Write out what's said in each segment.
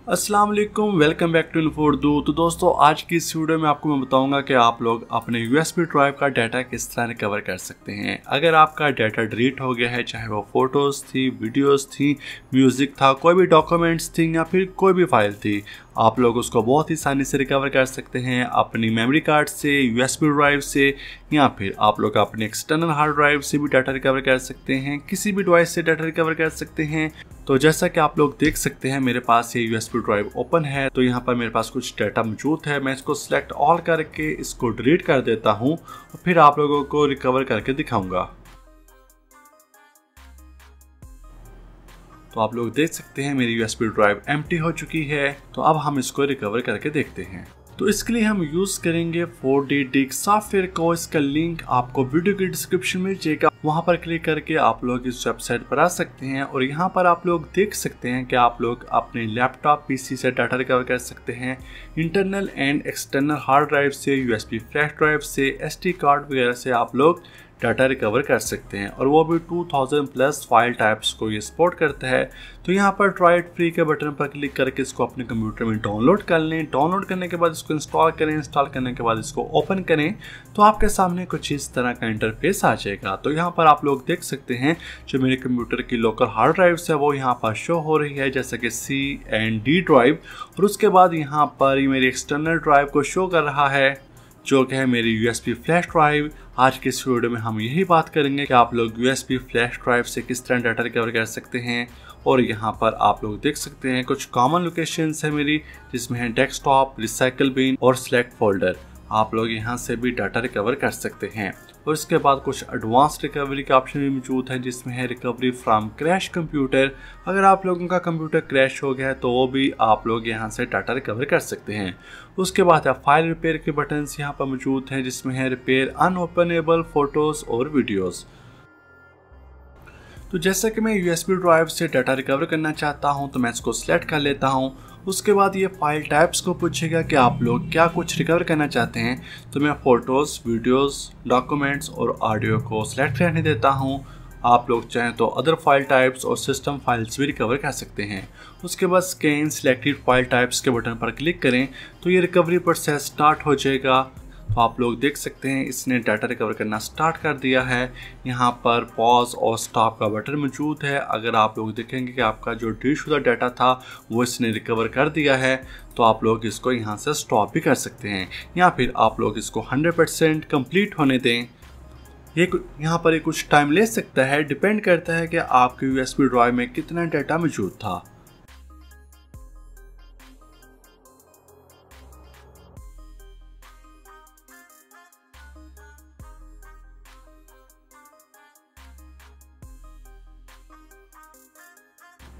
अस्सलाम वालेकुम, welcome back to info. तो दोस्तों, आज की इस वीडियो में आपको मैं बताऊंगा कि आप लोग अपने यूएसबी ड्राइव का डाटा किस तरह रिकवर कर सकते हैं। अगर आपका डाटा डिलीट हो गया है, चाहे वो फोटोज़ थी, वीडियोस थी, म्यूज़िक था, कोई भी डॉक्यूमेंट्स थी या फिर कोई भी फाइल थी, आप लोग उसको बहुत ही आसानी से रिकवर कर सकते हैं अपनी मेमोरी कार्ड से, यूएसबी ड्राइव से, या फिर आप लोग अपने एक्सटर्नल हार्ड ड्राइव से भी डाटा रिकवर कर सकते हैं। किसी भी डिवाइस से डाटा रिकवर कर सकते हैं। तो जैसा कि आप लोग देख सकते हैं, मेरे पास ये यूएसबी ड्राइव ओपन है। तो यहाँ पर मेरे पास कुछ डाटा मौजूद है। मैं इसको सिलेक्ट ऑल करके इसको डिलीट कर देता हूँ और फिर आप लोगों को रिकवर करके दिखाऊंगा। तो आप लोग देख सकते हैं मेरी यूएसबी ड्राइव एम्प्टी हो चुकी है। तो अब हम इसको रिकवर करके देखते हैं। तो इसके लिए हम यूज करेंगे 4D डिस्क सॉफ्टवेयर को। इसका लिंक आपको वीडियो के डिस्क्रिप्शन में मिलेगा। वहां पर क्लिक करके आप लोग इस वेबसाइट पर आ सकते हैं और यहाँ पर आप लोग देख सकते हैं कि आप लोग अपने लैपटॉप पीसी से डाटा रिकवर कर सकते हैं। Internal and external hard drive से, यूएसबी फ्लैश ड्राइव से, एसडी कार्ड वगैरह से आप लोग डाटा रिकवर कर सकते हैं, और वो भी 2000 प्लस फाइल टाइप्स को ये सपोर्ट करता है। तो यहाँ पर ट्राई इट फ्री के बटन पर क्लिक करके इसको अपने कंप्यूटर में डाउनलोड कर लें। डाउनलोड करने के बाद इसको इंस्टॉल करें। इंस्टॉल करने के बाद इसको ओपन करें तो आपके सामने कुछ इस तरह का इंटरफेस आ जाएगा। तो यहाँ पर आप लोग देख सकते हैं जो मेरे कंप्यूटर की लोकल हार्ड ड्राइव है वो यहाँ पर शो हो रही है, जैसे कि C&D ड्राइव। और उसके बाद यहाँ पर मेरी एक्सटर्नल ड्राइव को शो कर रहा है जो कि है मेरी यूएसबी फ्लैश ड्राइव। आज के इस वीडियो में हम यही बात करेंगे कि आप लोग यूएसबी फ्लैश ड्राइव से किस तरह डाटा रिकवर कर सकते हैं। और यहाँ पर आप लोग देख सकते हैं कुछ कॉमन लोकेशंस है मेरी, जिसमें है डेस्कटॉप, रिसाइकल बिन और सिलेक्ट फोल्डर। आप लोग यहाँ से भी डाटा रिकवर कर सकते हैं। और इसके बाद कुछ एडवांस रिकवरी के ऑप्शन भी मौजूद हैं, जिसमें है रिकवरी फ्रॉम क्रैश कंप्यूटर। अगर आप लोगों का कंप्यूटर क्रैश हो गया है तो वो भी आप लोग यहाँ से डाटा रिकवर कर सकते हैं। उसके बाद है फाइल रिपेयर के बटन्स यहाँ पर मौजूद हैं, जिसमें है रिपेयर अनओपनेबल फोटोज़ और वीडियोज़। तो जैसा कि मैं यूएसबी ड्राइव से डाटा रिकवर करना चाहता हूं, तो मैं इसको सिलेक्ट कर लेता हूं। उसके बाद ये फाइल टाइप्स को पूछेगा कि आप लोग क्या कुछ रिकवर करना चाहते हैं। तो मैं फोटोज़, वीडियोज़, डॉक्यूमेंट्स और ऑडियो को सिलेक्ट रहने देता हूं। आप लोग चाहें तो अदर फाइल टाइप्स और सिस्टम फाइल्स भी रिकवर कर सकते हैं। उसके बाद स्कैन सिलेक्टेड फाइल टाइप्स के बटन पर क्लिक करें तो ये रिकवरी प्रोसेस स्टार्ट हो जाएगा। तो आप लोग देख सकते हैं इसने डाटा रिकवर करना स्टार्ट कर दिया है। यहाँ पर पॉज और स्टॉप का बटन मौजूद है। अगर आप लोग देखेंगे कि आपका जो डिलीट शुदा डाटा था वो इसने रिकवर कर दिया है, तो आप लोग इसको यहाँ से स्टॉप भी कर सकते हैं, या फिर आप लोग इसको 100% कंप्लीट होने दें। ये यहाँ पर कुछ टाइम ले सकता है, डिपेंड करता है कि आपके यूएसबी ड्राइव में कितना डाटा मौजूद था।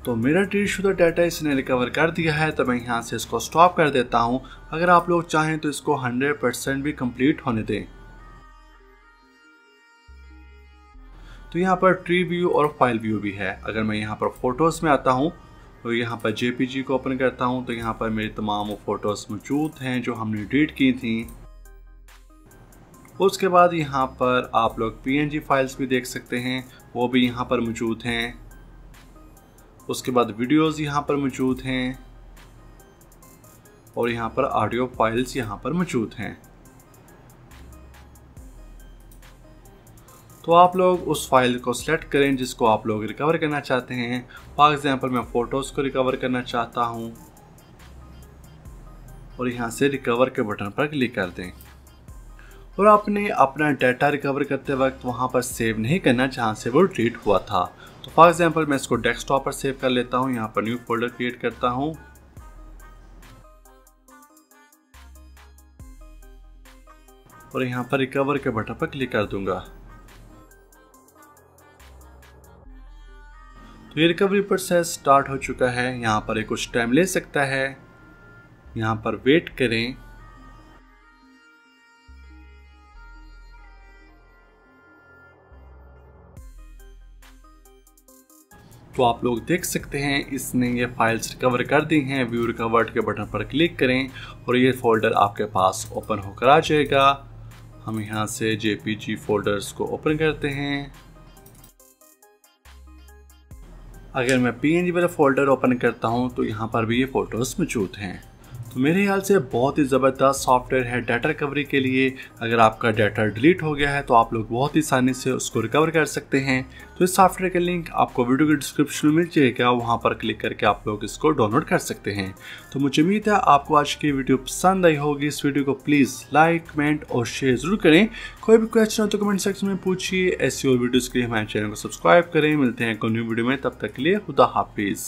तो मेरा डिलीट शुदा डाटा इसने रिकवर कर दिया है, तो मैं यहाँ से इसको स्टॉप कर देता हूँ। अगर आप लोग चाहें तो इसको 100% भी कंप्लीट होने दें। तो यहाँ पर ट्री व्यू और फाइल व्यू भी है। अगर मैं यहाँ पर फोटोज़ में आता हूँ तो यहाँ पर JPG को ओपन करता हूँ, तो यहाँ पर मेरी तमाम वो फोटोज़ मौजूद हैं जो हमने डिलीट की थी। उसके बाद यहाँ पर आप लोग PNG फाइल्स भी देख सकते हैं, वो भी यहाँ पर मौजूद हैं। उसके बाद वीडियोज़ यहाँ पर मौजूद हैं और यहाँ पर ऑडियो फाइल्स यहाँ पर मौजूद हैं। तो आप लोग उस फाइल को सिलेक्ट करें जिसको आप लोग रिकवर करना चाहते हैं। फॉर एग्जांपल मैं फ़ोटोज़ को रिकवर करना चाहता हूँ और यहाँ से रिकवर के बटन पर क्लिक कर दें। और आपने अपना डाटा रिकवर करते वक्त वहाँ पर सेव नहीं करना जहाँ से वो डिलीट हुआ था। तो फॉर एग्जांपल मैं इसको डेस्कटॉप पर सेव कर लेता हूँ। यहाँ पर न्यू फोल्डर क्रिएट करता हूँ और यहाँ पर रिकवर के बटन पर क्लिक कर दूंगा। तो ये रिकवरी प्रोसेस स्टार्ट हो चुका है। यहाँ पर कुछ टाइम ले सकता है, यहाँ पर वेट करें। तो आप लोग देख सकते हैं इसने ये फाइल्स रिकवर कर दी हैं। व्यू रिकवर्ड के बटन पर क्लिक करें और ये फोल्डर आपके पास ओपन होकर आ जाएगा। हम यहाँ से JPG फोल्डर्स को ओपन करते हैं अगर मैं PNG वाला फोल्डर ओपन करता हूँ तो यहाँ पर भी ये फोटोज़ मौजूद हैं। तो मेरे ख्याल से बहुत ही ज़बरदस्त सॉफ्टवेयर है डाटा रिकवरी के लिए। अगर आपका डाटा डिलीट हो गया है तो आप लोग बहुत ही आसानी से उसको रिकवर कर सकते हैं। तो इस सॉफ्टवेयर का लिंक आपको वीडियो के डिस्क्रिप्शन में मिल जाएगा, वहाँ पर क्लिक करके आप लोग इसको डाउनलोड कर सकते हैं। तो मुझे उम्मीद है आपको आज की वीडियो पसंद आई होगी। इस वीडियो को प्लीज़ लाइक, कमेंट और शेयर ज़रूर करें। कोई भी क्वेश्चन हो तो कमेंट सेक्शन में पूछिए। ऐसी और वीडियोज़ के लिए हमारे चैनल को सब्सक्राइब करें। मिलते हैं एक न्यू वीडियो में, तब तक के लिए खुदा हाफिज़।